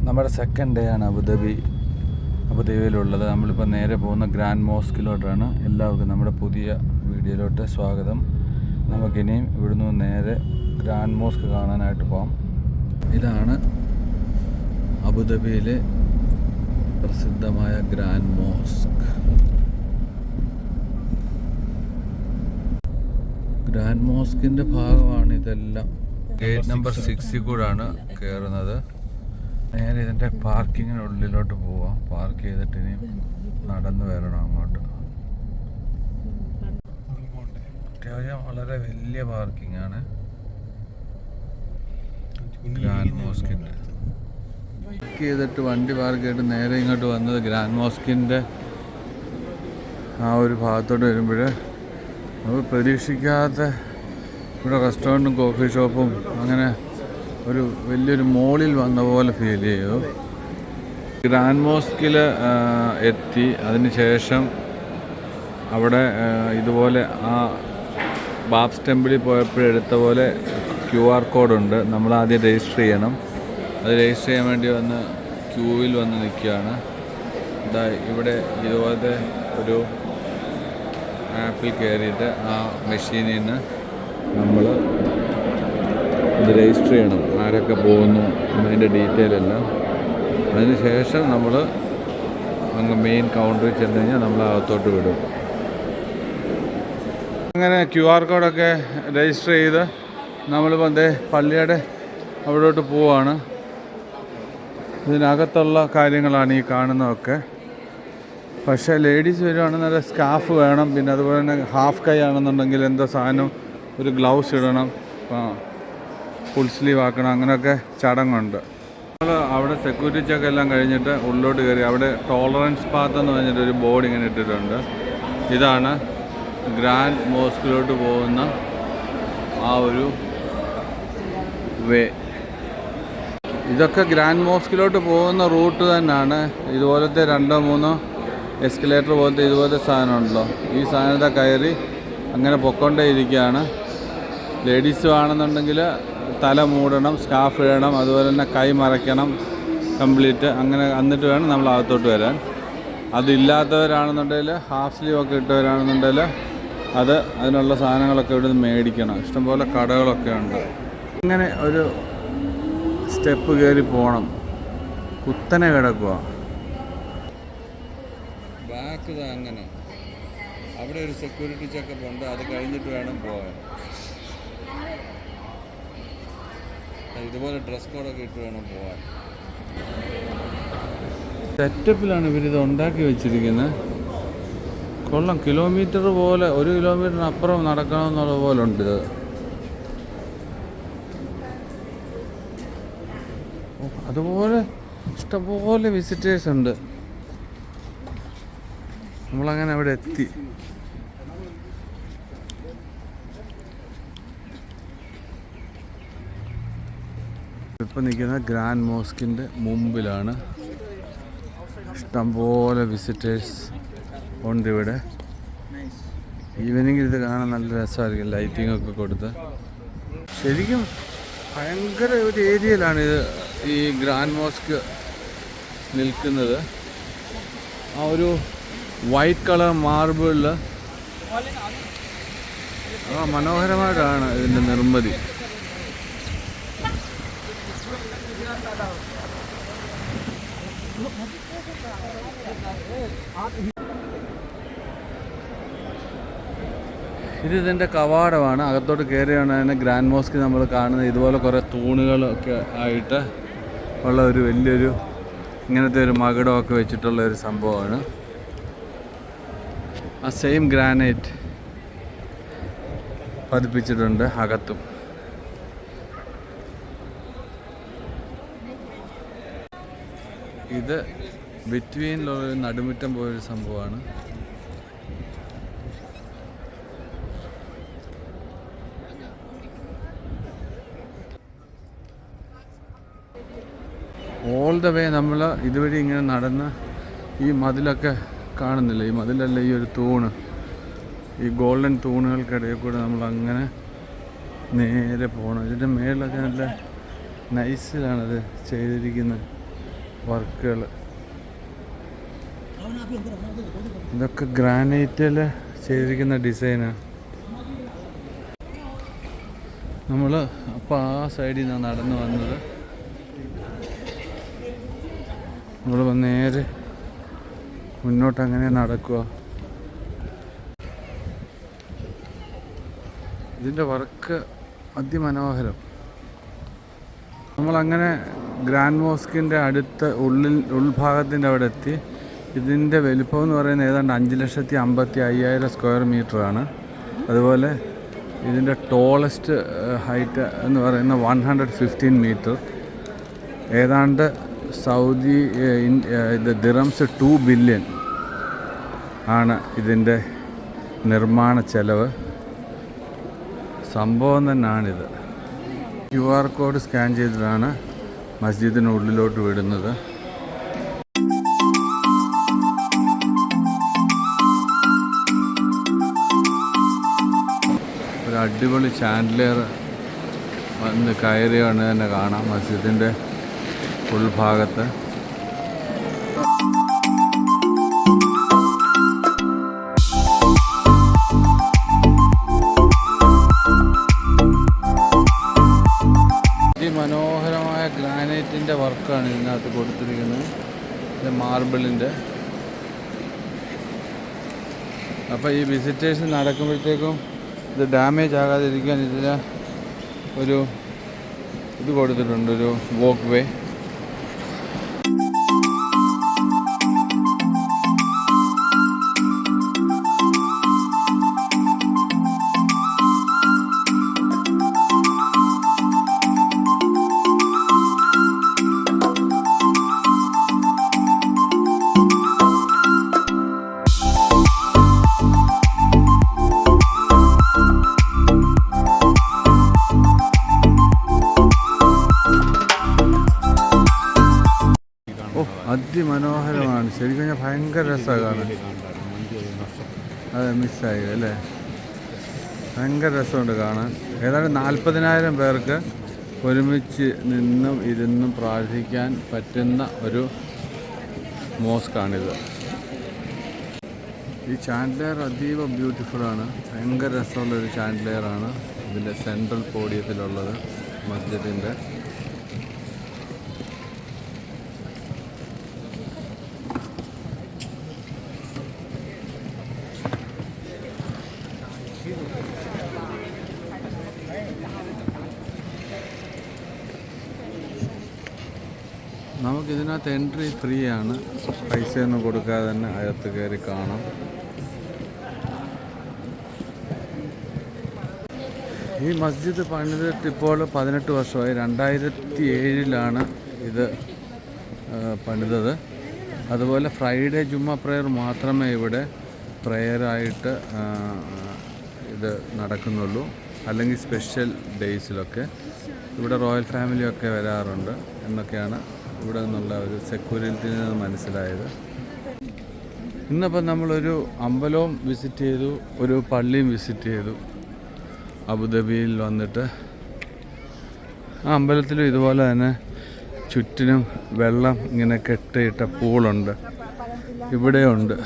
നമ്മുടെ second day ആണ് അബുദാബിയിലുള്ളത്. നമ്മളിപ്പോൾ നേരെ പോകുന്ന ഗ്രാൻഡ് മോസ്കിലോട്ടാണ്. എല്ലാവർക്കും നമ്മുടെ പുതിയ വീഡിയോയിലോട്ട് സ്വാഗതം. നമുക്കിനിയും ഇവിടുന്ന് നേരെ ഗ്രാൻഡ് മോസ്ക് കാണാനായിട്ട് പോകാം. ഇതാണ് അബുദാബിയിലെ പ്രസിദ്ധമായ ഗ്രാൻഡ് മോസ്ക്. ഗ്രാൻഡ് മോസ്കിൻ്റെ ഭാഗമാണ് ഇതെല്ലാം. ഗേറ്റ് നമ്പർ 6 കൂടാണ് കയറുന്നത്. നേരെ ഇതിൻ്റെ പാർക്കിങ്ങിനുള്ളിലോട്ട് പോവാം. പാർക്ക് ചെയ്തിട്ട് ഇനി നടന്നു വരണം അങ്ങോട്ട്. അത്യാവശ്യം വളരെ വലിയ പാർക്കിംഗ് ആണ് ഗ്രാൻഡ് മോസ്കിൻ്റെ. പാർക്ക് ചെയ്തിട്ട് വണ്ടി പാർക്ക് ചെയ്തിട്ട് നേരെ ഇങ്ങോട്ട് വന്നത് ഗ്രാൻഡ് മോസ്കിൻ്റെ ആ ഒരു ഭാഗത്തോട്ട് വരുമ്പോൾ നമുക്ക് പ്രതീക്ഷിക്കാത്ത ഇവിടെ റെസ്റ്റോറൻറ്റും കോഫി ഷോപ്പും അങ്ങനെ ഒരു വലിയൊരു മോളിൽ വന്ന പോലെ ഫീൽ ചെയ്തു. ഗ്രാൻഡ് മോസ്കിൽ എത്തി. അതിന് ശേഷം അവിടെ ഇതുപോലെ ആ ബാബ്സ് ടെമ്പിളിൽ പോയപ്പോഴെടുത്ത പോലെ QR കോഡുണ്ട്. നമ്മൾ ആദ്യം രജിസ്റ്റർ ചെയ്യണം. അത് രജിസ്റ്റർ ചെയ്യാൻ വേണ്ടി വന്ന് ക്യൂവിൽ വന്ന് നിൽക്കുകയാണ്. ഇതാ ഇവിടെ ഇതുപോലത്തെ ഒരു ആപ്പിൽ കയറിയിട്ട് ആ മെഷീനിൽ നിന്ന് നമ്മൾ ഇത് രജിസ്റ്റർ ചെയ്യണം. ആരൊക്കെ പോകുന്നു എന്നതിൻ്റെ ഡീറ്റെയിൽ എല്ലാം. അതിന് ശേഷം നമ്മൾ അങ്ങ് മെയിൻ കൗണ്ടറിൽ ചെന്ന് കഴിഞ്ഞാൽ നമ്മൾ അകത്തോട്ട് വിടും. അങ്ങനെ QR കോഡൊക്കെ രജിസ്റ്റർ ചെയ്ത് നമ്മളിപ്പോൾ പള്ളിയുടെ അവിടോട്ട് പോവാണ്. ഇതിനകത്തുള്ള കാര്യങ്ങളാണ് ഈ കാണുന്നതൊക്കെ. പക്ഷേ ലേഡീസ് വരുവാണെങ്കിൽ നല്ല സ്കാർഫ് വേണം. പിന്നെ അതുപോലെ തന്നെ ഹാഫ് കൈ ആണെന്നുണ്ടെങ്കിൽ എന്തോ സാധനം ഒരു ഗ്ലൗസ് ഇടണം, ഫുൾ സ്ലീവ് ആക്കണം. അങ്ങനെയൊക്കെ ചടങ്ങുണ്ട്. നമ്മൾ അവിടെ സെക്യൂരിറ്റി ചെക്ക് എല്ലാം കഴിഞ്ഞിട്ട് ഉള്ളിലോട്ട് കയറി. അവിടെ ടോളറൻസ് പാത്ത് എന്ന് പറഞ്ഞിട്ടൊരു ബോർഡ് ഇങ്ങനെ ഇട്ടിട്ടുണ്ട്. ഇതാണ് ഗ്രാൻഡ് മോസ്കിലോട്ട് പോകുന്ന ആ ഒരു വേ. ഇതൊക്കെ ഗ്രാൻഡ് മോസ്കിലോട്ട് പോകുന്ന റൂട്ട് തന്നെയാണ്. ഇതുപോലത്തെ 2-3 എസ്കലേറ്റർ പോലത്തെ ഇതുപോലത്തെ സാധനമുണ്ടല്ലോ. ഈ സാധനത്തെ കയറി അങ്ങനെ പൊക്കൊണ്ടേ ഇരിക്കുകയാണ്. ലേഡീസ് ആണെന്നുണ്ടെങ്കിൽ തല മൂടണം, സ്കാർഫ് ഇടണം, അതുപോലെ തന്നെ കൈ മറയ്ക്കണം കംപ്ലീറ്റ്. അങ്ങനെ എന്നിട്ട് വേണം നമ്മൾ അകത്തോട്ട് വരാൻ. അതില്ലാത്തവരാണെന്നുണ്ടെങ്കിൽ ഹാഫ് സ്ലീവ് ഒക്കെ ഇട്ടവരാണെന്നുണ്ടെങ്കിൽ അതിനുള്ള സാധനങ്ങളൊക്കെ ഇവിടെ നിന്ന് മേടിക്കണം. ഇഷ്ടംപോലെ കടകളൊക്കെ ഉണ്ട്. അങ്ങനെ ഒരു സ്റ്റെപ്പ് കയറി പോകണം. കുത്തനെ കിടക്കുക. ബാക്ക് അങ്ങനെ അവിടെ ഒരു സെക്യൂരിറ്റി ചെക്കപ്പ് ഉണ്ട്. അത് കഴിഞ്ഞിട്ട് വേണം പോകാൻ. ഇതുപോലെ ഡ്രസ് കോഡൊക്കെ ഇട്ട് വേണം പോകാൻ. സെറ്റപ്പിലാണ് ഇവരിത് ഉണ്ടാക്കി വെച്ചിരിക്കുന്നത്. കൊള്ളാം. കിലോമീറ്റർ പോലെ 1 കിലോമീറ്ററിന് അപ്പുറം നടക്കണമെന്നുള്ള പോലെ ഉണ്ട് ഇത്. അതുപോലെ ഇഷ്ടംപോലെ വിസിറ്റേഴ്സ് ഉണ്ട്. നമ്മളങ്ങനെ അവിടെ എത്തി. ഇപ്പം നിൽക്കുന്നത് ഗ്രാൻഡ് മോസ്കിൻ്റെ മുമ്പിലാണ്. ഇഷ്ടംപോലെ വിസിറ്റേഴ്സ് ഉണ്ട് ഇവിടെ. ഈവനിങ്ങിൽ ഇത് കാണാൻ നല്ല രസമായിരിക്കും. ലൈറ്റിംഗ് ഒക്കെ കൊടുത്ത് ശരിക്കും ഭയങ്കര ഒരു ഏരിയയിലാണ് ഇത് ഈ ഗ്രാൻഡ് മോസ്ക് നിൽക്കുന്നത്. ആ ഒരു വൈറ്റ് കളർ മാർബിളിൽ മനോഹരമായിട്ടാണ് ഇതിൻ്റെ നിർമ്മിതി. ഇതിൻ്റെ കവാടമാണ്. അകത്തോട്ട് കയറിയാണ് തന്നെ ഗ്രാൻഡ് മോസ്ക് നമ്മൾ കാണുന്നത്. ഇതുപോലെ കുറേ തൂണുകളൊക്കെ ആയിട്ട് ഉള്ള ഒരു വലിയൊരു ഇങ്ങനത്തെ ഒരു മകുടമൊക്കെ വെച്ചിട്ടുള്ള ഒരു സംഭവമാണ്. ആ സെയിം ഗ്രാനൈറ്റ് പതിപ്പിച്ചിട്ടുണ്ട് അകത്തും. ഇത് ബിറ്റ്വീനിലുള്ള നടുമുറ്റം പോയൊരു സംഭവമാണ്. ഓൾ ദ വേ നമ്മൾ ഇതുവഴി ഇങ്ങനെ നടന്ന് ഈ മതിലൊക്കെ കാണുന്നില്ല. ഈ മതിലല്ല, ഈ ഒരു തൂണ്, ഈ ഗോൾഡൻ തൂണുകൾക്കിടയിൽ കൂടെ നമ്മൾ അങ്ങനെ നേരെ പോകണം. ഇതിൻ്റെ മേളിലൊക്കെ നല്ല നൈസിലാണത് ചെയ്തിരിക്കുന്നത്. വർക്കുകൾ. ഇതൊക്കെ ഗ്രാനൈറ്റിൽ ചെയ്തിരിക്കുന്ന ഡിസൈനാണ്. നമ്മൾ അപ്പോൾ ആ സൈഡിൽ നിന്നാണ് നടന്നു വന്നത്. നമ്മൾ നേരെ മുന്നോട്ട് അങ്ങനെ നടക്കുക. ഇതിൻ്റെ വർക്ക് അതിമനോഹരം. നമ്മളങ്ങനെ ഗ്രാൻഡ് മോസ്കിൻ്റെ അടുത്ത് ഉൾഭാഗത്തിൻ്റെ അവിടെ എത്തി. ഇതിൻ്റെ വലിപ്പം എന്ന് പറയുന്നത് ഏതാണ്ട് 5,55,000 സ്ക്വയർ മീറ്ററാണ്. അതുപോലെ ഇതിൻ്റെ ടോളസ്റ്റ് ഹൈറ്റ് എന്ന് പറയുന്ന 115 മീറ്റർ. ഏതാണ്ട് സൗദി ദിറംസ് 2 ബില്യൺ ആണ് ഇതിൻ്റെ നിർമ്മാണ ചെലവ്. സംഭവം തന്നെയാണിത്. QR കോഡ് സ്കാൻ ചെയ്തിട്ടാണ് മസ്ജിദിനുള്ളിലോട്ട് വിടുന്നത്. ഒരു അടിപൊളി ചാൻഡലിയർ വന്ന് കയറിയാണ് തന്നെ കാണാം മസ്ജിദിൻ്റെ ഉൾഭാഗത്ത്. മനോഹരമായ ഗ്രാനൈറ്റിൻ്റെ വർക്കാണ് ഇതിനകത്ത് കൊടുത്തിരിക്കുന്നത്. ഇത് മാർബിളിൻ്റെ. അപ്പോൾ ഈ വിസിറ്റേഴ്സ് നടക്കുമ്പോഴത്തേക്കും ഇത് ഡാമേജ് ആകാതിരിക്കാൻ ഇതിൽ ഒരു ഇത് കൊടുത്തിട്ടുണ്ട്, ഒരു വോക്ക് വേ. അതിമനോഹരമാണ്. ശരിക്കും കഴിഞ്ഞാൽ ഭയങ്കര രസമാണ് കാണാൻ. അതെ, മിസ്സായി അല്ലേ? ഭയങ്കര രസമുണ്ട് കാണാൻ. ഏതാണ്ട് 40,000 പേർക്ക് ഒരുമിച്ച് നിന്നും ഇരുന്നും പ്രാർത്ഥിക്കാൻ പറ്റുന്ന ഒരു മോസ്കാണിത്. ഈ ചാൻഡലിയർ അതീവ ബ്യൂട്ടിഫുള്ളാണ്. ഭയങ്കര രസമുള്ളൊരു ചാൻഡലിയറാണ് ഇതിൻ്റെ സെൻട്രൽ പോഡിയത്തിലുള്ളത് മസ്ജിദിൻ്റെ. നമുക്കിതിനകത്ത് എൻട്രി ഫ്രീ ആണ്. പൈസയൊന്നും കൊടുക്കാതെ തന്നെ അകത്ത് കയറി കാണാം. ഈ മസ്ജിദ് പണിതിട്ട് ഇപ്പോൾ 18 വർഷമായി. 2007 ഇത് പണിതത്. അതുപോലെ ഫ്രൈഡേ ജുമ്മ പ്രെയർ മാത്രമേ ഇവിടെ പ്രെയറായിട്ട് ഇത് നടക്കുന്നുള്ളൂ. അല്ലെങ്കിൽ സ്പെഷ്യൽ ഡേയ്സിലൊക്കെ ഇവിടെ റോയൽ ഫാമിലിയൊക്കെ വരാറുണ്ട് എന്നൊക്കെയാണ് ഇവിടെ നിന്നുള്ള ഒരു സെക്യൂരിറ്റിയിൽ നിന്ന് മനസ്സിലായത്. ഇന്നിപ്പം നമ്മളൊരു അമ്പലവും വിസിറ്റ് ചെയ്തു, ഒരു പള്ളിയും വിസിറ്റ് ചെയ്തു. അബുദാബിയിൽ വന്നിട്ട് ആ അമ്പലത്തിലും ഇതുപോലെ തന്നെ ചുറ്റിനും വെള്ളം ഇങ്ങനെ കെട്ടിയിട്ട പൂളുണ്ട്. ഇവിടെയുണ്ട്.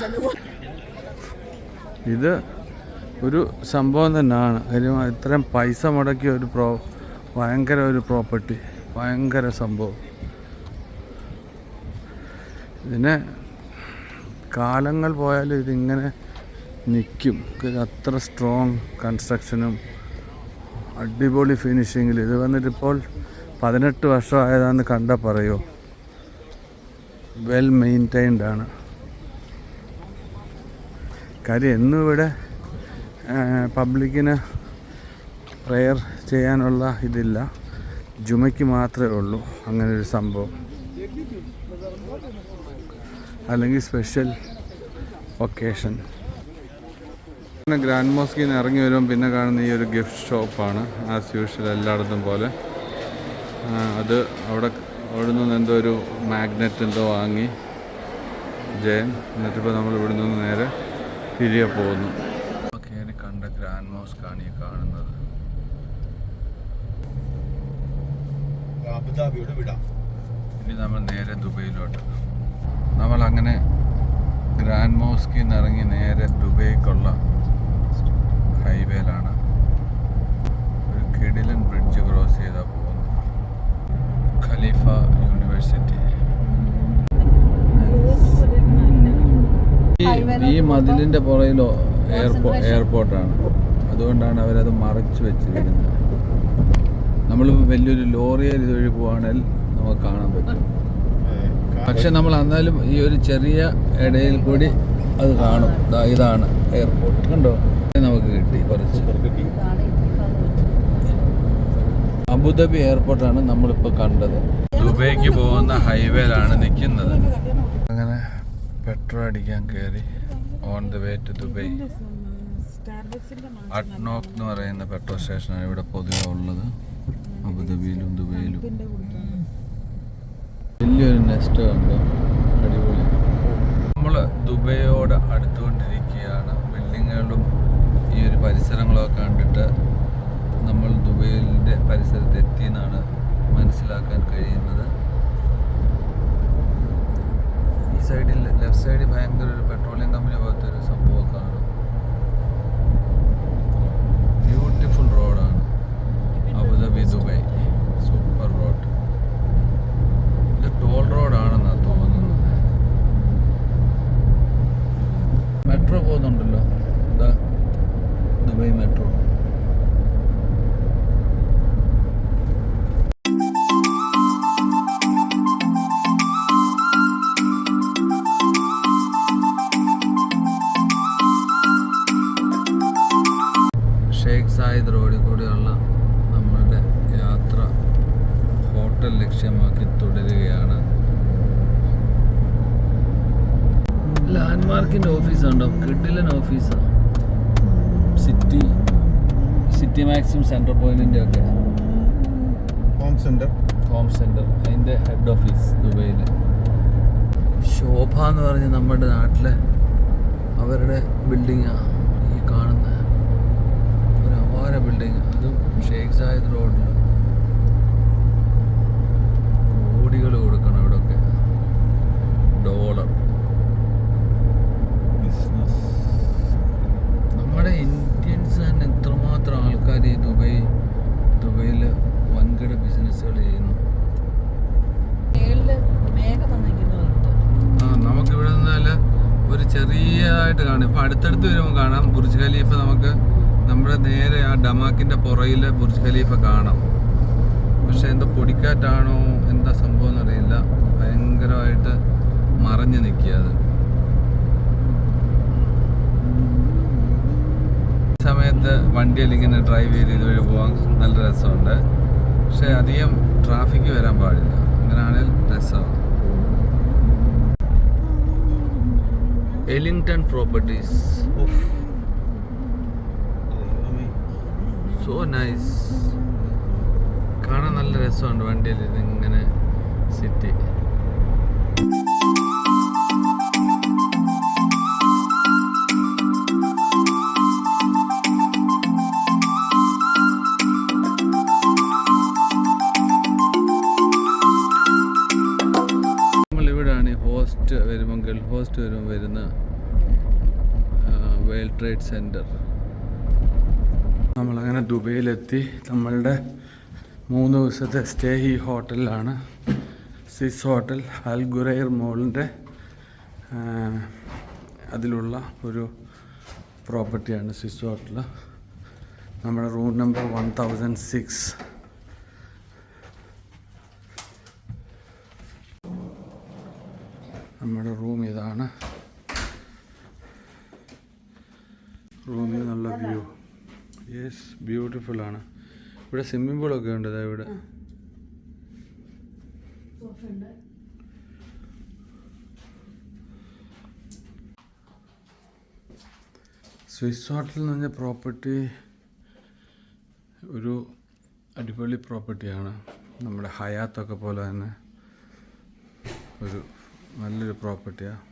ഇത് ഒരു സംഭവം തന്നെയാണ്. കാര്യം ഇത്രയും പൈസ മുടക്കിയ ഒരു ഭയങ്കര ഒരു പ്രോപ്പർട്ടി, ഭയങ്കര സംഭവം. ഇതിനെ കാലങ്ങൾ പോയാലും ഇതിങ്ങനെ നിൽക്കും. അത്ര സ്ട്രോങ് കൺസ്ട്രക്ഷനും അടിപൊളി ഫിനിഷിങ്ങിൽ. ഇത് വന്നിട്ടിപ്പോൾ 18 വർഷമായതാണെന്ന് കണ്ടാൽ പറയുമോ. വെൽ മെയിൻറ്റൈൻഡ് ആണ്. കാര്യം എന്നും ഇവിടെ പബ്ലിക്കിന് പ്രെയർ ചെയ്യാനുള്ള ഇതില്ല. ജുമയ്ക്ക് മാത്രമേ ഉള്ളൂ അങ്ങനൊരു സംഭവം, അല്ലെങ്കിൽ സ്പെഷ്യൽ ഒക്കേഷൻ. പിന്നെ ഗ്രാൻഡ് മോസ്കിൽ നിന്ന് ഇറങ്ങി വരുമ്പോൾ പിന്നെ കാണുന്ന ഈ ഒരു ഗിഫ്റ്റ് ഷോപ്പാണ്. ആസ് യൂഷ്വൽ എല്ലായിടത്തും പോലെ. അത് അവിടെ നിന്ന് എന്തോ ഒരു മാഗ്നറ്റ് എന്തോ വാങ്ങി ജയൻ. എന്നിട്ടിപ്പോൾ നമ്മൾ ഇവിടെ നിന്ന് നേരെ തിരികെ പോകുന്നു. കയറി കണ്ട ഗ്രാൻഡ് മോസ്കാണ് ഈ കാണുന്നത്. ഇനി നമ്മൾ നേരെ ദുബൈയിലോട്ട്. നമ്മളങ്ങനെ ഗ്രാൻഡ് മോസ്കിൽ നിന്ന് ഇറങ്ങി നേരെ ദുബൈക്കുള്ള ഹൈവേയിലാണ്. ഒരു കിടിലൻ ബ്രിഡ്ജ് ക്രോസ് ചെയ്താൽ പോകുന്നു. ഖലീഫ യൂണിവേഴ്സിറ്റി. ഈ മതിലിൻ്റെ പുറയിലോ എയർപോർട്ടാണ്. അതുകൊണ്ടാണ് അവരത് മറച്ചു വെച്ചിരിക്കുന്നത്. നമ്മൾ വലിയൊരു ലോറിയിൽ ഇതുവഴി പോവാണെങ്കിൽ നമുക്ക് കാണാൻ പറ്റും. പക്ഷെ നമ്മൾ എന്നാലും ഈ ഒരു ചെറിയ ഇടയിൽ കൂടി അത് കാണും. ഇതാണ് എയർപോർട്ട്, കണ്ടോ? നമുക്ക് കിട്ടി കുറച്ച്. അബുദാബി എയർപോർട്ടാണ് നമ്മളിപ്പോൾ കണ്ടത്. ദുബൈക്ക് പോകുന്ന ഹൈവേയിലാണ് നിൽക്കുന്നത്. അങ്ങനെ പെട്രോൾ അടിക്കാൻ കയറി. On the way to Dubai. ADNOC എന്ന് പറയുന്ന പെട്രോൾ സ്റ്റേഷനാണ് ഇവിടെ പൊതുവെ ഉള്ളത്, അബുദാബിയിലും ദുബൈയിലും. വലിയൊരു നെസ്റ്റ് കണ്ടോ, അടിപൊളി. നമ്മൾ ദുബൈയോട് അടുത്തുകൊണ്ടിരിക്കുകയാണ്. ബിൽഡിങ്ങുകളും ഈ ഒരു പരിസരങ്ങളൊക്കെ കണ്ടിട്ട് നമ്മൾ ദുബൈയിൻ്റെ പരിസരത്ത് എത്തിയെന്നാണ് മനസ്സിലാക്കാൻ കഴിയുന്നത്. ഈ സൈഡിൽ ലെഫ്റ്റ് സൈഡിൽ ഭയങ്കര ഒരു പെട്രോളിയം കമ്പനി പോലത്തെ ഒരു സംഭവം കാണും. ബ്യൂട്ടിഫുൾ റോഡാണ് അബുദാബി ദുബൈ. Super road. ഇത് ടോൾ റോഡാണെന്നാണ് തോന്നുന്നത്. മെട്രോ പോകുന്നുണ്ടല്ലോ, ഇതാ ദുബൈ മെട്രോ. ഷേഖ് സായിദ് റോഡിൽ കൂടെയുള്ള നമ്മളുടെ യാത്ര ഹോട്ടൽ ലക്ഷ്യമാക്കി തുടരുകയാണ്. ലാൻഡ്മാർക്കിൻ്റെ ഓഫീസുണ്ടോ, കിഡിലൻ ഓഫീസാണ്. സിറ്റി മാക്സിം സെൻട്രൽ പോയിന്റിൻ്റെ ഒക്കെ ഹോം സെൻറ്റർ അതിൻ്റെ ഹെഡ് ഓഫീസ് ദുബൈയിൽ. ശോഭ എന്ന് പറഞ്ഞ് നമ്മുടെ നാട്ടിലെ അവരുടെ ബിൽഡിങ്ങാണ് ഈ കാണുന്നത്. ഒരു അപാര ബിൽഡിങ്. അതും ഷേഖ് സായിദ് റോഡിൽ. കോടികൾ കൊടുക്കണം ഇവിടെയൊക്കെ, ഡോളർ. നമ്മുടെ ഇന്ത്യൻസ് തന്നെ എത്രമാത്രം ആൾക്കാർ ഈ ദുബൈയിൽ വൻകിട ബിസിനസ്സുകൾ ചെയ്യുന്നു. നമുക്കിവിടെ നിന്നാൽ ഒരു ചെറിയതായിട്ട് കാണും. ഇപ്പോൾ അടുത്തടുത്ത് വരുമ്പോൾ കാണാം ബുർജ് ഖലീഫ. നമുക്ക് നമ്മുടെ നേരെ ആ ഡമാക്കിൻ്റെ പുറയിൽ ബുർജ് ഖലീഫ കാണാം. പക്ഷെ എന്തോ പൊടിക്കാറ്റാണോ എന്താ സംഭവം എന്നറിയില്ല, ഭയങ്കരമായിട്ട് മറഞ്ഞു നിൽക്കുക അത്. സമയത്ത് വണ്ടിയിൽ ഇങ്ങനെ ഡ്രൈവ് ചെയ്ത് ഇതുവഴി പോകാൻ നല്ല രസമുണ്ട്. പക്ഷെ അധികം ട്രാഫിക്ക് വരാൻ പാടില്ല, അങ്ങനെയാണെങ്കിൽ രസമാണ്. എലിംഗ്ടൺ പ്രോപ്പർട്ടീസ്. So nice. കാണാൻ നല്ല രസമുണ്ട് വണ്ടിയിൽ ഇങ്ങനെ സിറ്റി. നമ്മളിവിടാണ് ഗൾഫ് ഹോസ്റ്റ് വരുമ്പോൾ വരുന്ന വേൾഡ് ട്രേഡ് സെൻറ്റർ. നമ്മളങ്ങനെ ദുബൈയിലെത്തി. നമ്മളുടെ 3 ദിവസത്തെ സ്റ്റേ ഈ ഹോട്ടലിലാണ്. സ്വിസ് ഹോട്ടൽ അൽ ഖുറൈർ മോളിൻ്റെ അതിലുള്ള ഒരു പ്രോപ്പർട്ടിയാണ് സ്വിസ് ഹോട്ടൽ. നമ്മുടെ റൂം നമ്പർ 1006. നമ്മുടെ റൂം ഇതാണ്. റൂമിൽ നല്ല വ്യൂ. യെസ്, ബ്യൂട്ടിഫുൾ ആണ്. ഇവിടെ സ്വിമ്മിംഗ് പൂളൊക്കെ ഉണ്ട്. ഇവിടെ സ്വിസ് ഹോട്ടൽ എന്ന് പറഞ്ഞ പ്രോപ്പർട്ടി ഒരു അടിപൊളി പ്രോപ്പർട്ടിയാണ്. നമ്മുടെ ഹയാത്തൊക്കെ പോലെ തന്നെ ഒരു നല്ലൊരു പ്രോപ്പർട്ടിയാണ്.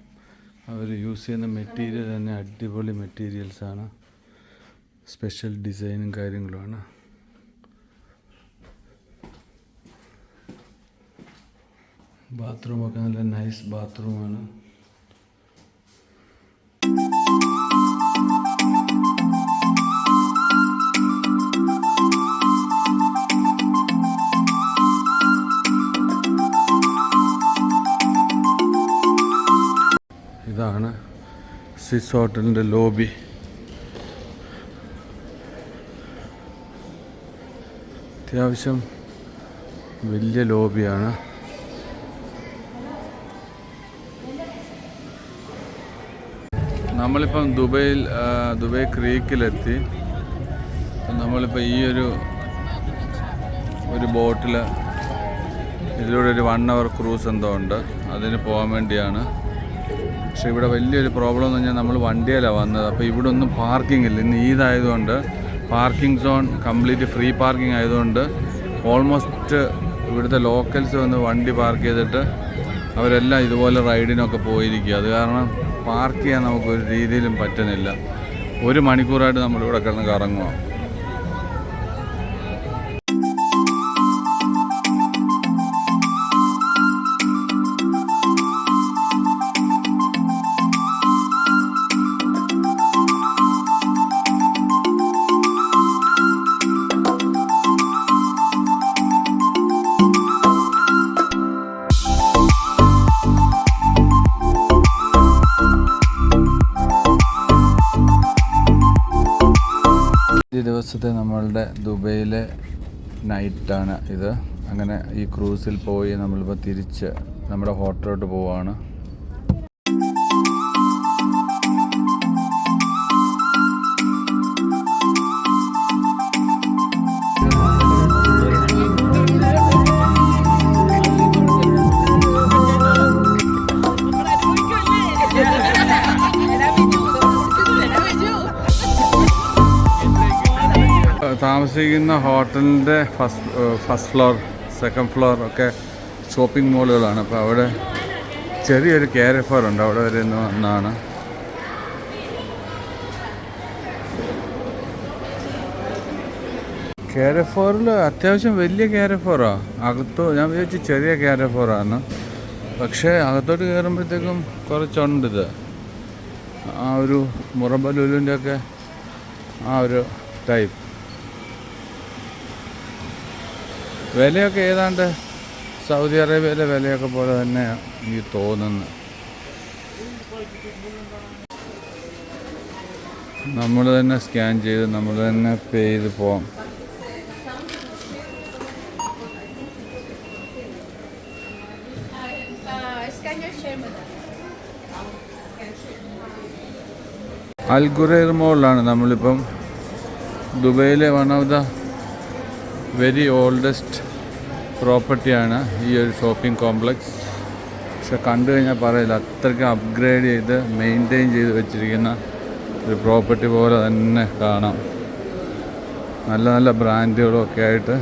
അവർ യൂസ് ചെയ്യുന്ന മെറ്റീരിയൽ തന്നെ അടിപൊളി മെറ്റീരിയൽസാണ്. സ്പെഷ്യൽ ഡിസൈനും കാര്യങ്ങളുമാണ്. ബാത്റൂമൊക്കെ നല്ല നൈസ് ബാത്റൂമാണ്. ഇതാണ് സ്വിസ് ഹോട്ടലിൻ്റെ ലോബി. അത്യാവശ്യം വലിയ ലോബിയാണ്. നമ്മളിപ്പം ദുബായ് ക്രീക്കിലെത്തി. നമ്മളിപ്പോൾ ഈ ഒരു ബോട്ടിൽ ഇതിലൂടെ ഒരു 1 hour ക്രൂസ് എന്തോ ഉണ്ട്, അതിന് പോകാൻ വേണ്ടിയാണ്. പക്ഷേ ഇവിടെ വലിയൊരു പ്രോബ്ലം എന്ന് പറഞ്ഞാൽ നമ്മൾ വണ്ടിയിലാണ് വന്നത്. അപ്പോൾ ഇവിടെ ഒന്നും പാർക്കിംഗ് ഇല്ല. ഇന്ന് ഈദായതുകൊണ്ട് parking zone complete free parking ആയതുകൊണ്ട് ഓൾമോസ്റ്റ് ഇവിടുത്തെ ലോക്കൽസ് വന്ന് വണ്ടി പാർക്ക് ചെയ്തിട്ട് അവരെല്ലാം ഇതുപോലെ റൈഡിനൊക്കെ പോയിരിക്കുക. അത് കാരണം പാർക്ക് ചെയ്യാൻ നമുക്കൊരു രീതിയിലും പറ്റുന്നില്ല. 1 മണിക്കൂറായിട്ട് നമ്മളിവിടെ കിടന്ന് കറങ്ങുക. ഈ ദിവസത്തെ നമ്മളുടെ ദുബൈയിലെ നൈറ്റാണ് ഇത്. അങ്ങനെ ഈ ക്രൂസിൽ പോയി നമ്മളിപ്പോൾ തിരിച്ച് നമ്മുടെ ഹോട്ടലിലോട്ട് പോവുകയാണ്. താമസിക്കുന്ന ഹോട്ടലിൻ്റെ ഫസ്റ്റ് ഫ്ലോർ, സെക്കൻഡ് ഫ്ലോർ ഒക്കെ ഷോപ്പിംഗ് മോളുകളാണ്. അപ്പോൾ അവിടെ ചെറിയൊരു കാരഫോർ ഉണ്ട്, അവിടെ വരെ ഒന്നാണ്. കാരഫോറിൽ അത്യാവശ്യം വലിയ കാരഫോറാണ്. ഞാൻ വിചാരിച്ചു ചെറിയ കാരഫോറാണ്, പക്ഷേ അകത്തോട്ട് കയറുമ്പോഴത്തേക്കും കുറച്ചുണ്ടിത്. ആ ഒരു മുറബ ലുലുവിൻ്റെ ഒക്കെ ആ ഒരു ടൈപ്പ്. വിലയൊക്കെ ഏതാണ്ട് സൗദി അറേബ്യയിലെ വിലയൊക്കെ പോലെ തന്നെയാണ് എനിക്ക് തോന്നുന്നത്. നമ്മൾ തന്നെ സ്കാൻ ചെയ്ത് നമ്മൾ തന്നെ പേ ചെയ്ത് പോകാം. അൽ ഖുറൈർ മോളിലാണ് നമ്മളിപ്പം. ദുബൈയിലെ one of the very oldest പ്രോപ്പർട്ടിയാണ് ഈ ഒരു ഷോപ്പിംഗ് കോംപ്ലക്സ്. പക്ഷെ കണ്ടു കഴിഞ്ഞാൽ പറയില്ല, അത്രയ്ക്ക് അപ്ഗ്രേഡ് ചെയ്ത് മെയിൻറ്റെയിൻ ചെയ്ത് വെച്ചിരിക്കുന്ന ഒരു പ്രോപ്പർട്ടി പോലെ തന്നെ കാണാം. നല്ല നല്ല ബ്രാൻഡുകളൊക്കെ ആയിട്ട്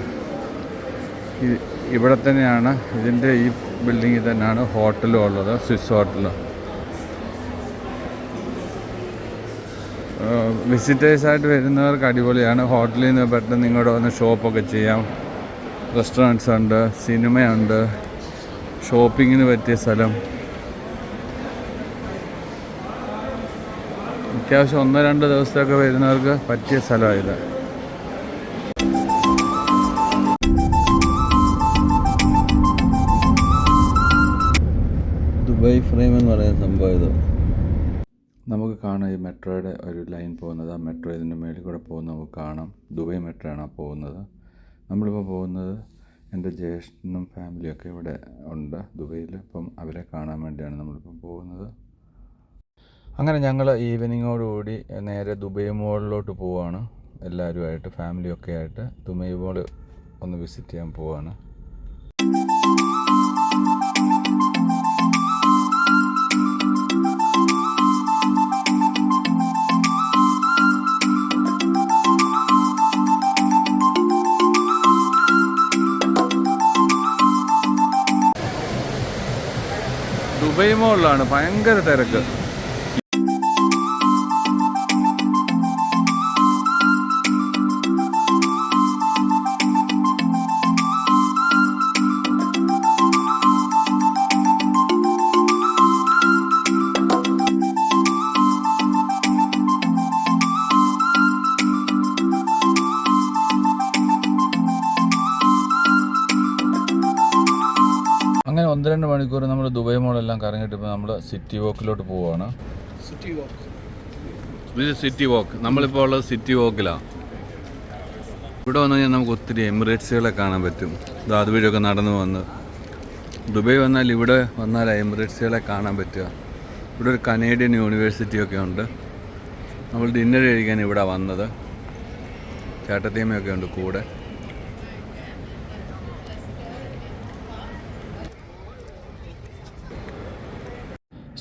ഇവിടെ തന്നെയാണ്, ഇതിൻ്റെ ഈ ബിൽഡിങ്ങിൽ തന്നെയാണ് ഹോട്ടലും ഉള്ളത്, സ്വിസ് ഹോട്ടൽ. വിസിറ്റേഴ്സായിട്ട് വരുന്നവർക്ക് അടിപൊളിയാണ്. ഹോട്ടലിൽ നിന്ന് പെട്ടെന്ന് ഇങ്ങോട്ട് വന്ന് ഷോപ്പൊക്കെ ചെയ്യാം. റെസ്റ്റോറൻറ്റ്സ് ഉണ്ട്, സിനിമയുണ്ട്, ഷോപ്പിങ്ങിന് പറ്റിയ സ്ഥലം. അത്യാവശ്യം 1-2 ദിവസത്തൊക്കെ വരുന്നവർക്ക് പറ്റിയ സ്ഥലമായത്. ദുബായ് ഫ്രെയിം എന്ന് പറയുന്ന സംഭവം ഇത് നമുക്ക് കാണാം. ഈ മെട്രോയുടെ ഒരു ലൈൻ പോകുന്നത്, ആ മെട്രോ ഇതിൻ്റെ മേളിൽ കൂടെ പോകുന്നത് നമുക്ക് കാണാം. ദുബായ് മെട്രോ ആണ് പോകുന്നത്. നമ്മളിപ്പോൾ പോകുന്നത് എൻ്റെ ജ്യേഷ്ഠനും ഫാമിലിയൊക്കെ ഇവിടെ ഉണ്ട് ദുബൈയിൽ. അപ്പം അവരെ കാണാൻ വേണ്ടിയാണ് നമ്മളിപ്പം പോകുന്നത്. അങ്ങനെ ഞങ്ങൾ ഈവനിങ്ങോടുകൂടി നേരെ ദുബായ് മോളിലോട്ട് പോവുകയാണ്. എല്ലാവരുമായിട്ട് ഫാമിലിയൊക്കെ ആയിട്ട് ദുബായ് മോൾ ഒന്ന് വിസിറ്റ് ചെയ്യാൻ പോവുകയാണ്. ദുബായ് മോളിലാണ് ഭയങ്കര തിരക്ക്. 12 മണിക്കൂർ നമ്മൾ ദുബായ് മോളെല്ലാം കറങ്ങിയിട്ട് ഇപ്പോൾ നമ്മൾ സിറ്റി വോക്കിലോട്ട് പോവുകയാണ്. ഇത് സിറ്റി വോക്ക്. നമ്മളിപ്പോൾ ഉള്ളത് സിറ്റി വോക്കിലാണ്. ഇവിടെ വന്നു കഴിഞ്ഞാൽ നമുക്ക് ഒത്തിരി എമിറേറ്റ്സുകളെ കാണാൻ പറ്റും. ഇത് അതുവഴിയൊക്കെ നടന്നു വന്ന് ദുബായ് വന്നാൽ ഇവിടെ വന്നാൽ എമിറേറ്റ്സുകളെ കാണാൻ പറ്റുക. ഇവിടെ ഒരു കനേഡിയൻ യൂണിവേഴ്സിറ്റിയൊക്കെ ഉണ്ട്. നമ്മൾ ഡിന്നർ കഴിക്കാൻ ഇവിടെ വന്നത്. ചേട്ടത്തിയമ്മയൊക്കെ ഉണ്ട് കൂടെ.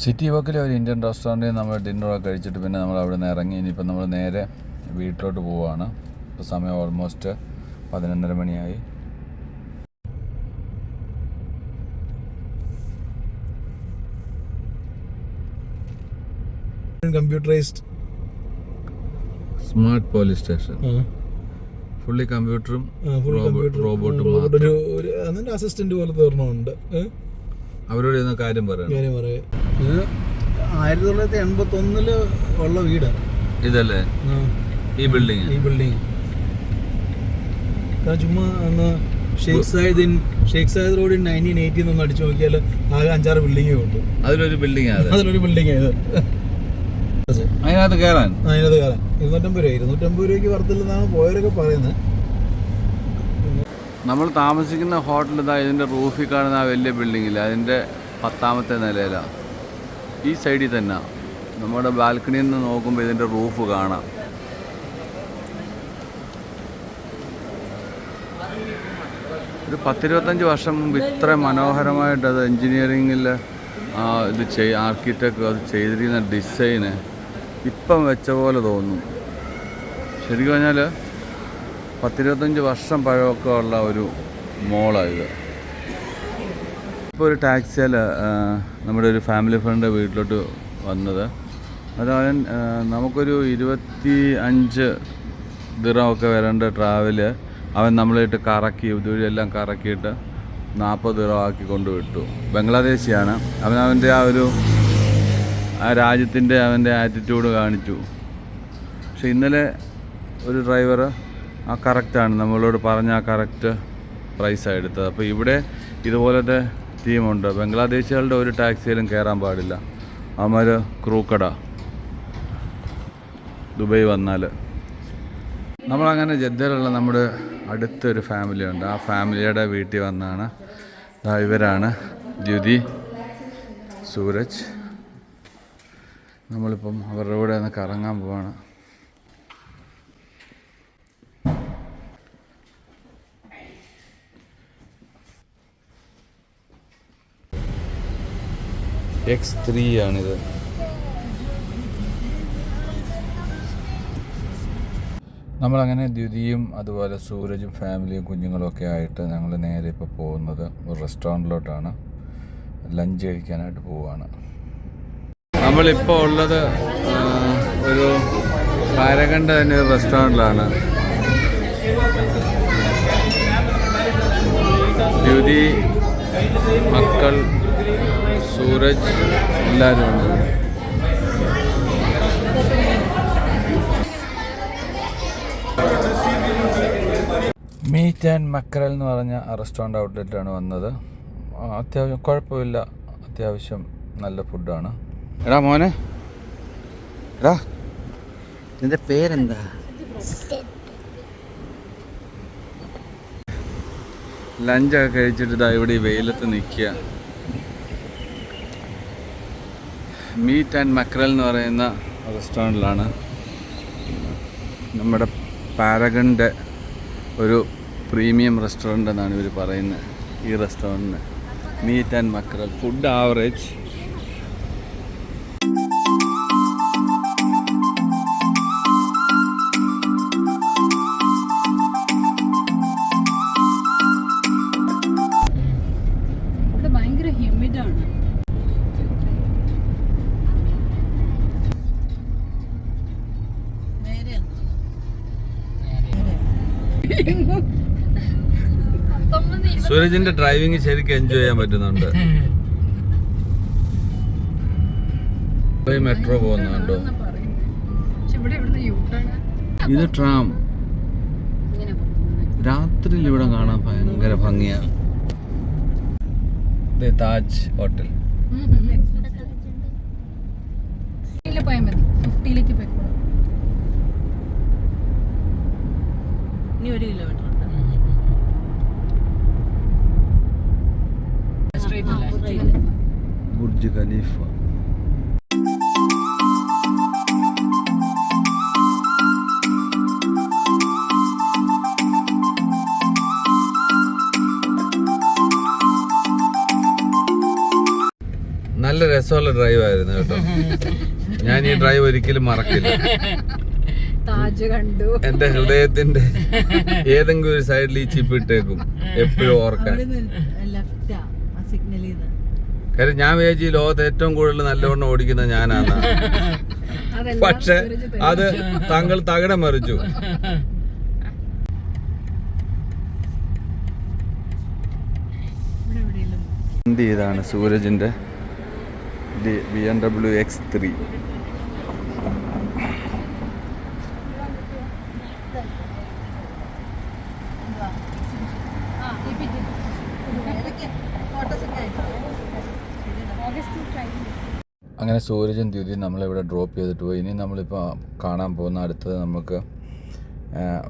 സിറ്റി വോക്കിലെ ഒരു ഇന്ത്യൻ റെസ്റ്റോറൻറ്റിൽ നമ്മൾ ഡിന്നറൊക്കെ കഴിച്ചിട്ട് പിന്നെ നമ്മൾ അവിടെ നിന്ന് ഇറങ്ങി. ഇനിയിപ്പോൾ നമ്മൾ നേരെ വീട്ടിലോട്ട് പോവുകയാണ്. ഇപ്പോൾ സമയം ഓൾമോസ്റ്റ് 11:30 മണിയായി. Computerised smart police station. Fully കമ്പ്യൂട്ടറും റോബോട്ടും. അതിന്റെ അസിസ്റ്റന്റ് പോലെ തോരണമുണ്ട്. അവരോട് ഇന്ന് കാര്യം പറയാം. ഇത് 1981 ഉള്ള വീടാണ് ഇതല്ലേ ഈ ബിൽഡിംഗ്. ചുമ്മാ ഷേഖ് സായിദ് റോഡ് 1980 ഒന്ന് അടിച്ചു നോക്കിയാൽ ആകെ 5-6 ബിൽഡിങ്ങേ ഉണ്ട്. അതിലൊരു ബിൽഡിംഗ് ഇത്. അതിനകത്ത് കയറാൻ 250 രൂപയ്ക്ക് വർത്തില്ലെന്നാണ് പോയവരൊക്കെ പറയുന്നത്. നമ്മൾ താമസിക്കുന്ന ഹോട്ടൽ ഇതാ ഇതിൻ്റെ റൂഫിൽ കാണുന്ന ആ വലിയ ബിൽഡിങ്ങില്ല, അതിൻ്റെ 10ാമത്തെ നിലയിലാണ്. ഈ സൈഡിൽ തന്നെ നമ്മുടെ ബാൽക്കണിയിൽ നിന്ന് നോക്കുമ്പോൾ ഇതിൻ്റെ റൂഫ് കാണാം. ഒരു 10-25 വർഷം മുമ്പ് ഇത്ര മനോഹരമായിട്ട് അത് എൻജിനീയറിങ്ങിൽ ആർക്കിടെക്ട് അത് ചെയ്തിരിക്കുന്ന ഡിസൈന് ഇപ്പം വെച്ച പോലെ തോന്നും. ശരിക്കും പറഞ്ഞാൽ 10-25 വർഷം പഴമൊക്കെ ഉള്ള ഒരു മോളാണ് ഇത്. ഇപ്പോൾ ഒരു ടാക്സിയിൽ നമ്മുടെ ഒരു ഫാമിലി ഫ്രണ്ട് വീട്ടിലോട്ട് വന്നത്. അതവൻ നമുക്കൊരു 25 ദിറമൊക്കെ വരേണ്ട ട്രാവല് അവൻ നമ്മളായിട്ട് കറക്കി ഇതുവഴിയെല്ലാം കറക്കിയിട്ട് 40 ദിറം ആക്കി കൊണ്ടുവിട്ടു. ബംഗ്ലാദേശിയാണ് അവൻ. അവൻ്റെ ആ രാജ്യത്തിൻ്റെ അവൻ്റെ ആറ്റിറ്റ്യൂഡ് കാണിച്ചു. പക്ഷെ ഇന്നലെ ഒരു ഡ്രൈവർ ആ കറക്റ്റാണ് നമ്മളോട് പറഞ്ഞ ആ കറക്റ്റ് പ്രൈസാണ് എടുത്തത്. അപ്പോൾ ഇവിടെ ഇതുപോലത്തെ ടീമുണ്ട്. ബംഗ്ലാദേശികളുടെ ഒരു ടാക്സിയിലും കയറാൻ പാടില്ല. അവന്മാർ ക്രൂക്കട ദുബായ് വന്നാൽ. നമ്മളങ്ങനെ ജദ്ദയിലുള്ള നമ്മുടെ അടുത്തൊരു ഫാമിലി ഉണ്ട്. ആ ഫാമിലിയുടെ വീട്ടിൽ വന്നാണ്. ഇവരാണ് ദ്യുതി, സൂരജ്. നമ്മളിപ്പം അവരുടെ കൂടെ ഒന്ന് കറങ്ങാൻ പോവാണ്. X3 ആണിത്. നമ്മളങ്ങനെ ദ്യുതിയും അതുപോലെ സൂരജും ഫാമിലിയും കുഞ്ഞുങ്ങളും ഒക്കെ ആയിട്ട് ഞങ്ങൾ നേരെ ഇപ്പോൾ പോകുന്നത് ഒരു റെസ്റ്റോറൻറ്റിലോട്ടാണ്. ലഞ്ച് കഴിക്കാനായിട്ട് പോവുകയാണ്. നമ്മളിപ്പോൾ ഉള്ളത് ഒരു പാരഗണ്ട തന്നെ ഒരു റെസ്റ്റോറൻറ്റിലാണ്. ദ്യുതി, മക്കൾ, സൂരജ് എല്ലാവരും ഉണ്ട്. മീറ്റ് ആൻഡ് മക്കറൽ എന്ന് പറഞ്ഞ റെസ്റ്റോറൻറ്റ് ഔട്ട്ലെറ്റാണ് വന്നത്. അത്യാവശ്യം കുഴപ്പമില്ല, അത്യാവശ്യം നല്ല ഫുഡാണ്. എടാ മോനെ, എടാ നിന്റെ പേരെന്താ? ലഞ്ചൊക്കെ കഴിച്ചിട്ട് ഇതാ ഇവിടെ ഈ വെയിലത്ത് നിൽക്കുക. മീറ്റ് ആൻഡ് മക്രൽ എന്ന് പറയുന്ന റെസ്റ്റോറൻറ്റിലാണ്. നമ്മുടെ പാരഗണിൻ്റെ ഒരു പ്രീമിയം റെസ്റ്റോറൻ്റ് എന്നാണ് ഇവർ പറയുന്നത്. ഈ റെസ്റ്റോറൻറ്റിന് meat and mackerel. Food average. ഭയങ്കര ഹ്യൂമിഡാണ്. സൂരജിന്റെ ഡ്രൈവിംഗ് ശരിക്കും എൻജോയ് ചെയ്യാൻ പറ്റുന്നുണ്ട്. മെട്രോ പോകുന്നുണ്ടോ? ഇത് ട്രാം. രാത്രിയിൽ ഇവിടെ കാണാൻ ഭയങ്കര ഭംഗിയാണ്. താജ് ഹോട്ടൽ. പോയാൽ മതി, 50ലേക്ക് പോയിക്കോളൂ. ഇനി 1 കിലോമീറ്റർ ബുർജ് ഖലീഫ. നല്ല രസമുള്ള ഡ്രൈവ് ആയിരുന്നു കേട്ടോ. ഞാൻ ഈ ഡ്രൈവ് ഒരിക്കലും മറക്കില്ല. താജ് കണ്ടു. എന്റെ ഹൃദയത്തിന്റെ ഏതെങ്കിലും ഒരു സൈഡിൽ ഈ ചിപ്പ് ഇട്ടേക്കും എപ്പോഴും ഓർക്കാൻ. കാര്യം ഞാൻ വിചാരിച്ചു ഈ ലോകത്ത് ഏറ്റവും കൂടുതൽ നല്ലവണ്ണം ഓടിക്കുന്നത് ഞാനാണ്. പക്ഷെ അത് താങ്കൾ തകിടം മറിച്ചു. ഇതാണ് സൂരജിന്റെ BMW X3. അങ്ങനെ സൂരജും ദ്യുതി നമ്മളിവിടെ ഡ്രോപ്പ് ചെയ്തിട്ട് പോയി. ഇനി നമ്മളിപ്പോൾ കാണാൻ പോകുന്ന അടുത്തത് നമുക്ക്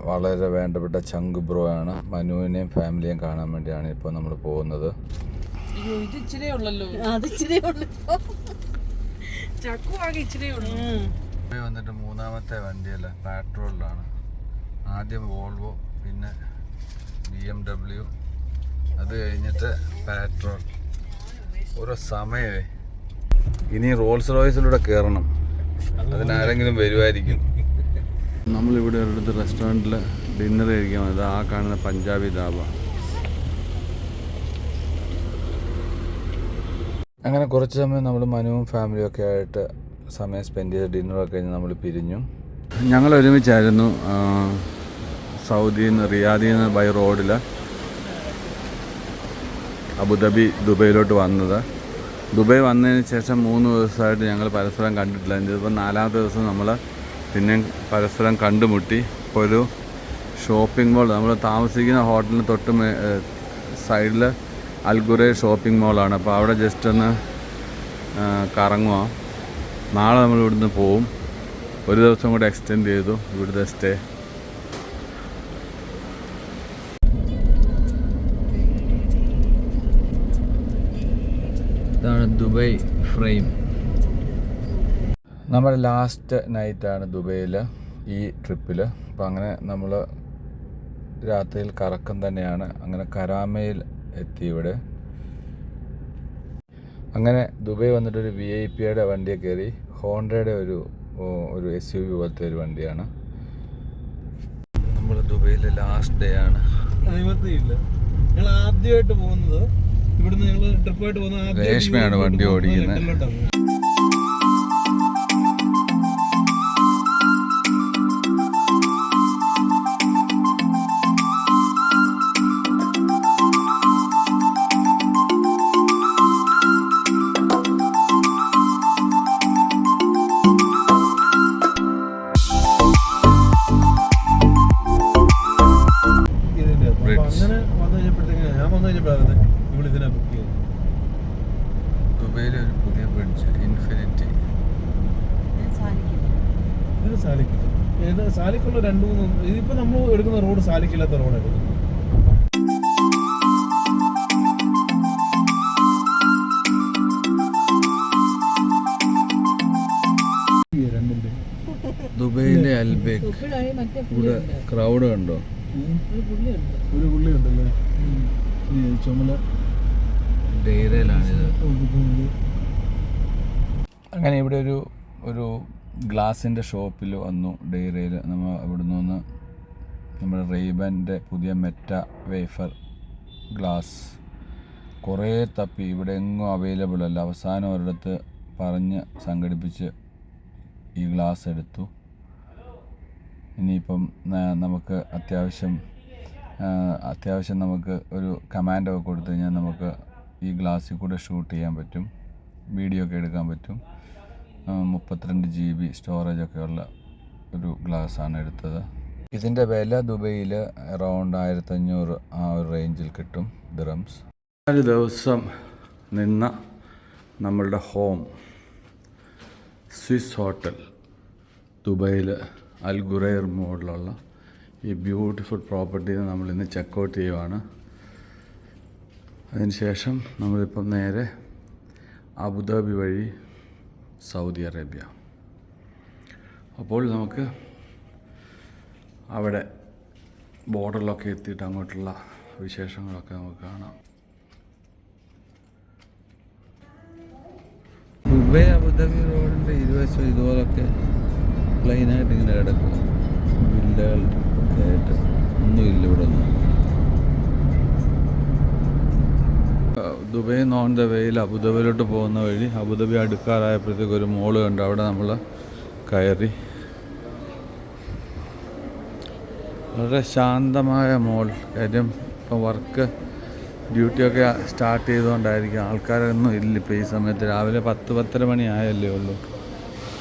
വളരെ വേണ്ടപ്പെട്ട ചങ്ക് ബ്രോ ആണ്. മനുവിനെയും ഫാമിലിയെയും കാണാൻ വേണ്ടിയാണ് ഇപ്പോൾ നമ്മൾ പോകുന്നത്. വന്നിട്ട് മൂന്നാമത്തെ വണ്ടിയല്ല, പെട്രോളിലാണ്. ആദ്യം വോൾവോ, പിന്നെ BMW, അത് കഴിഞ്ഞിട്ട് പെട്രോൾ. ഓരോ സമയമേ. ഇനി റോൾസ് റോയ്സിലൂടെ കയറണം, അതിനാരെങ്കിലും വരുമായിരിക്കും. നമ്മളിവിടെ ഒരിടത്ത് റെസ്റ്റോറൻറ്റിൽ ഡിന്നർ കഴിക്കാൻ വന്നത്. ആ കാണുന്ന പഞ്ചാബി ധാബ. അങ്ങനെ കുറച്ച് സമയം നമ്മൾ മനുവും ഫാമിലിയും ഒക്കെ ആയിട്ട് സമയം സ്പെൻഡ് ചെയ്ത് ഡിന്നറൊക്കെ കഴിഞ്ഞ് നമ്മൾ പിരിഞ്ഞു. ഞങ്ങൾ ഒരുമിച്ചായിരുന്നു സൗദിയിൽ നിന്ന്, റിയാദിൽ നിന്ന് ബൈ റോഡിൽ അബുദാബി ദുബൈയിലോട്ട് വന്നത്. ദുബായ് വന്നതിന് ശേഷം 3 ദിവസമായിട്ട് ഞങ്ങൾ പരസ്പരം കണ്ടിട്ടില്ല. ഇതിപ്പോൾ 4ാമത്തെ ദിവസം നമ്മൾ പിന്നെ പരസ്പരം കണ്ടുമുട്ടി. ഇപ്പോൾ ഒരു ഷോപ്പിംഗ് മോൾ, നമ്മൾ താമസിക്കുന്ന ഹോട്ടലിന് തൊട്ട് സൈഡിൽ അൽഗുറേ ഷോപ്പിംഗ് മോളാണ്. അപ്പോൾ അവിടെ ജസ്റ്റ് ഒന്ന് കറങ്ങുക. നാളെ നമ്മൾ ഇവിടുന്ന് പോവും. ഒരു ദിവസം കൂടെ എക്സ്റ്റെൻഡ് ചെയ്തു ഇവിടുത്തെ സ്റ്റേ. ഇതാണ് ദുബായ് ഫ്രെയിം. നമ്മുടെ ലാസ്റ്റ് നൈറ്റാണ് ദുബൈയിൽ ഈ ട്രിപ്പിൽ. അപ്പോൾ അങ്ങനെ നമ്മൾ രാത്രിയിൽ കറക്കം തന്നെയാണ്. അങ്ങനെ കരാമയിൽ എത്തി ഇവിടെ. അങ്ങനെ ദുബായ് വന്നിട്ടൊരു VIP വണ്ടിയെ കയറി. ഹോണ്ടയുടെ ഒരു SUV പോലത്തെ ഒരു വണ്ടിയാണ്. നമ്മൾ ദുബൈയിലെ ലാസ്റ്റ് ഡേ ആണ്. ഞങ്ങൾ ആദ്യമായിട്ട് പോകുന്നത് ഇവിടുന്ന്, ഞങ്ങൾ ട്രിപ്പായിട്ട് പോകുന്നത് രേഷ്മയാണ് വണ്ടി ഓടിക്കുന്നത്. ദുബൈയിലെ ഒരു പുതിയ ബ്രിഡ്ജ്, ഇൻഫിനിറ്റി. സാലിക്കുള്ള 2-3, ഇതിപ്പോ നമ്മൾ എടുക്കുന്ന റോഡ് സാലിക്കില്ലാത്ത റോഡാണ്. ദുബൈയിലെ അൽബേക്ക്. ഇവിടെ ക്രൗഡ് കണ്ടോ? ഒരു പുള്ളി ഉണ്ടല്ലേ ചുമല ഡെയ്റയിലാണിത്. അങ്ങനെ ഇവിടെ ഒരു ഗ്ലാസിൻ്റെ ഷോപ്പിൽ വന്നു, ഡെയ്റയിൽ. നമ്മൾ ഇവിടെ നിന്ന് നമ്മുടെ റെയ്ബൻ്റെ പുതിയ മെറ്റ വേഫർ ഗ്ലാസ് കുറേ തപ്പി. ഇവിടെ എങ്ങും അവൈലബിൾ അല്ല. അവസാനം ഒരിടത്ത് പറഞ്ഞ് സംഘടിപ്പിച്ച് ഈ ഗ്ലാസ് എടുത്തു. ഇനിയിപ്പം നമുക്ക് അത്യാവശ്യം നമുക്ക് ഒരു കമാൻഡൊക്കെ കൊടുത്തു കഴിഞ്ഞാൽ നമുക്ക് ഈ ഗ്ലാസ്സിൽ കൂടെ ഷൂട്ട് ചെയ്യാൻ പറ്റും, വീഡിയോ ഒക്കെ എടുക്കാൻ പറ്റും. 32 GB സ്റ്റോറേജൊക്കെ ഉള്ള ഒരു ഗ്ലാസ്സാണ് എടുത്തത്. ഇതിൻ്റെ വില ദുബൈയിൽ അറൗണ്ട് 1500 ആ ഒരു റേഞ്ചിൽ കിട്ടും ദിറംസ്. 4 ദിവസം നിന്ന നമ്മളുടെ ഹോം സ്വിസ് ഹോട്ടൽ ദുബൈയിൽ അൽ ഖുറൈർ മോഡിലുള്ള ഈ ബ്യൂട്ടിഫുൾ പ്രോപ്പർട്ടിയിൽ നമ്മളിന്ന് ചെക്കൗട്ട് ചെയ്യുവാണ്. അതിനുശേഷം നമ്മളിപ്പം നേരെ അബുദാബി വഴി സൗദി അറേബ്യ. അപ്പോൾ നമുക്ക് അവിടെ ബോർഡറിലൊക്കെ എത്തിയിട്ട് അങ്ങോട്ടുള്ള വിശേഷങ്ങളൊക്കെ നമുക്ക് കാണാം. ദുബൈ അബുദാബി റോഡിൻ്റെ ഇരുവശം ഇതുപോലൊക്കെ പ്ലെയിനായിട്ട് ഇങ്ങനെ കിടക്കും. വില്ലകൾ ഒക്കെ ആയിട്ട് ഒന്നുമില്ല ഇവിടെ ഒന്നും. ദുബൈ ഓൺ ദ വേയിൽ അബുദാബിയിലോട്ട് പോകുന്ന വഴി അബുദാബി അടുക്കാറായപ്പോഴത്തേക്ക് ഒരു മോള് കണ്ട് അവിടെ നമ്മൾ കയറി. വളരെ ശാന്തമായ മോൾ. കാര്യം ഇപ്പം വർക്ക് ഡ്യൂട്ടിയൊക്കെ സ്റ്റാർട്ട് ചെയ്തുകൊണ്ടായിരിക്കും ആൾക്കാരൊന്നും ഇല്ല ഇപ്പോൾ ഈ സമയത്ത്. രാവിലെ 10-10:30 മണി ആയല്ലേ ഉള്ളൂ.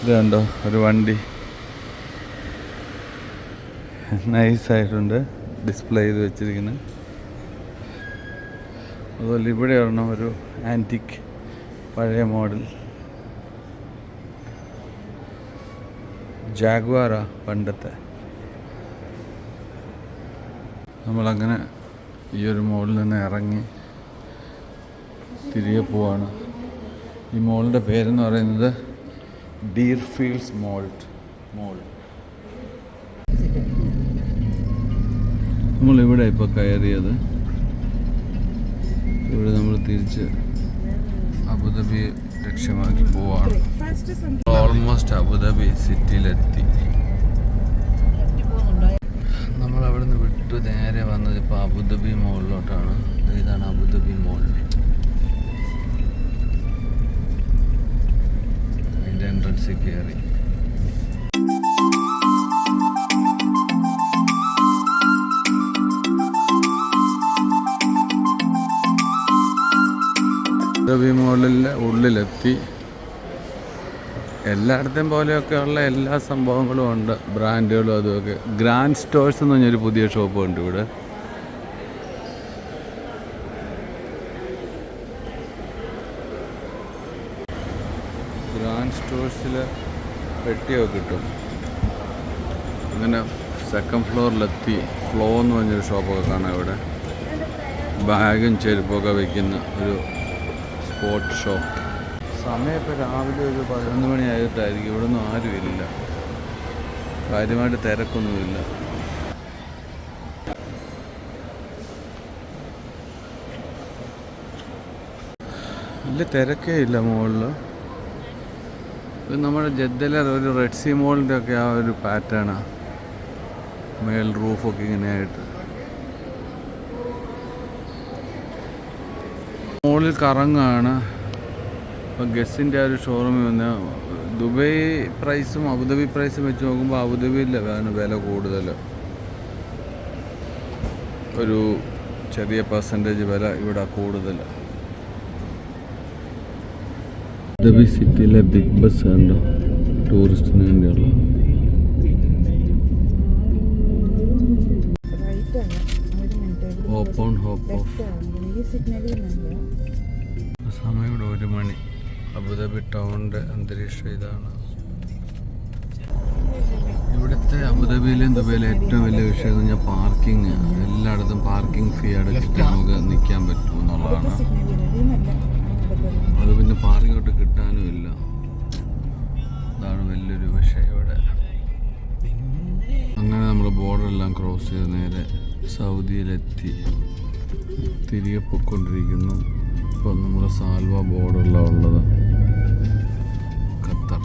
ഇത് കണ്ടോ ഒരു വണ്ടി നൈസായിട്ടുണ്ട് ഡിസ്പ്ലേ ചെയ്ത് വെച്ചിരിക്കുന്നത്. അതുപോലെ ഇവിടെ ഒരെണ്ണം ഒരു ആൻറ്റിക് പഴയ മോഡൽ ജാഗ്വാറാ പണ്ടത്തെ. നമ്മളങ്ങനെ ഈ ഒരു മോളിൽ നിന്ന് ഇറങ്ങി തിരികെ പോവാണ്. ഈ മോളിൻ്റെ പേരെന്ന് പറയുന്നത് ഡീർഫീൽഡ്സ് മോൾ. നമ്മളിവിടെ ഇപ്പോൾ കയറിയത്. ഇവിടെ നമ്മൾ തിരിച്ച് അബുദാബി ലക്ഷ്യമാക്കി പോവാണ്. ഓൾമോസ്റ്റ് അബുദാബി സിറ്റിയിലെത്തി. നമ്മൾ അവിടെ നിന്ന് വിട്ടു നേരെ വന്നത് ഇപ്പോൾ അബുദാബി മോളിലോട്ടാണ്. ഇതാണ് അബുദാബി മോൾ. അതിൻ്റെ എൻട്രൻസിൽ കയറി. അബുദാബി മോളിലെ ഉള്ളിലെത്തി. എല്ലായിടത്തെയും പോലെയൊക്കെ ഉള്ള എല്ലാ സംഭവങ്ങളും ഉണ്ട്, ബ്രാൻഡുകളും അതുമൊക്കെ. ഗ്രാൻഡ് സ്റ്റോഴ്സ് എന്ന് പറഞ്ഞൊരു പുതിയ ഷോപ്പ് ഉണ്ട് ഇവിടെ. ഗ്രാൻഡ് സ്റ്റോഴ്സിൽ പെട്ടിയൊക്കെ കിട്ടും. അങ്ങനെ സെക്കൻഡ് ഫ്ലോറിലെത്തി. ഫ്ലോ എന്ന് പറഞ്ഞൊരു ഷോപ്പൊക്കെ കാണാം ഇവിടെ. ബാഗും ചെരുപ്പൊക്കെ വയ്ക്കുന്ന ഒരു സ്പോർട്ട് ഷോപ്പ്. സമയം ഇപ്പോൾ രാവിലെ ഒരു 11 മണി ആയിട്ടായിരിക്കും. ഇവിടെ ഒന്നും ആരുമില്ല, കാര്യമായിട്ട് തിരക്കൊന്നുമില്ല. വലിയ തിരക്കേ ഇല്ല മുകളിൽ. ഇത് നമ്മുടെ ജദ്ദയിലെ ഒരു റെഡ് സീ മോളിൻ്റെ ഒക്കെ ആ ഒരു പാറ്റേണാണ്. മേൽ റൂഫൊക്കെ ഇങ്ങനെയായിട്ട്. മുകളിൽ കറങ്ങാണ്. ഇപ്പം ഗസിൻ്റെ ആ ഒരു ഷോറൂമിൽ വന്ന് ദുബൈ പ്രൈസും അബുദാബി പ്രൈസും വെച്ച് നോക്കുമ്പോൾ അബുദാബിയിലാണ് വില കൂടുതൽ. ഒരു ചെറിയ പെർസെൻറ്റേജ് വില ഇവിടെ കൂടുതൽ. അബുദാബി സിറ്റിയിലെ ബിഗ് ബസ് കണ്ടോ, ടൂറിസ്റ്റിന് വേണ്ടിയുള്ള. Hop on hop off. സമയം ഇവിടെ 1 മണി. അബുദാബി ടൗണിൻ്റെ അന്തരീക്ഷം ഇതാണ്. ഇവിടുത്തെ അബുദാബിയിലെയും ദുബൈയിലെ ഏറ്റവും വലിയ വിഷയം എന്ന് പറഞ്ഞാൽ പാർക്കിംഗ്. എല്ലായിടത്തും പാർക്കിംഗ് ഫീ അടച്ചിട്ട് നമുക്ക് നിൽക്കാൻ പറ്റും എന്നുള്ളതാണ്. അത് പിന്നെ പാർക്കിങ്ങോട്ട് കിട്ടാനും ഇല്ല. അതാണ് വലിയൊരു വിഷയം ഇവിടെ. അങ്ങനെ നമ്മൾ ബോർഡറെല്ലാം ക്രോസ് ചെയ്ത് നേരെ സൗദിയിലെത്തി തിരികെ പൊയ്ക്കൊണ്ടിരിക്കുന്നു. ഇപ്പം നമ്മൾ സാൽവ ബോർഡറിലാണ് ഉള്ളത്, ഖത്തർ.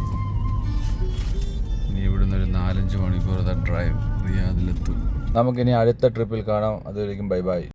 ഇനി ഇവിടുന്ന് ഒരു 4-5 മണിക്കൂർ ഡ്രൈവ് റിയാദിലെത്തും. നമുക്കിനി അടുത്ത ട്രിപ്പിൽ കാണാം. അതുവരെയും ബൈ ബൈ.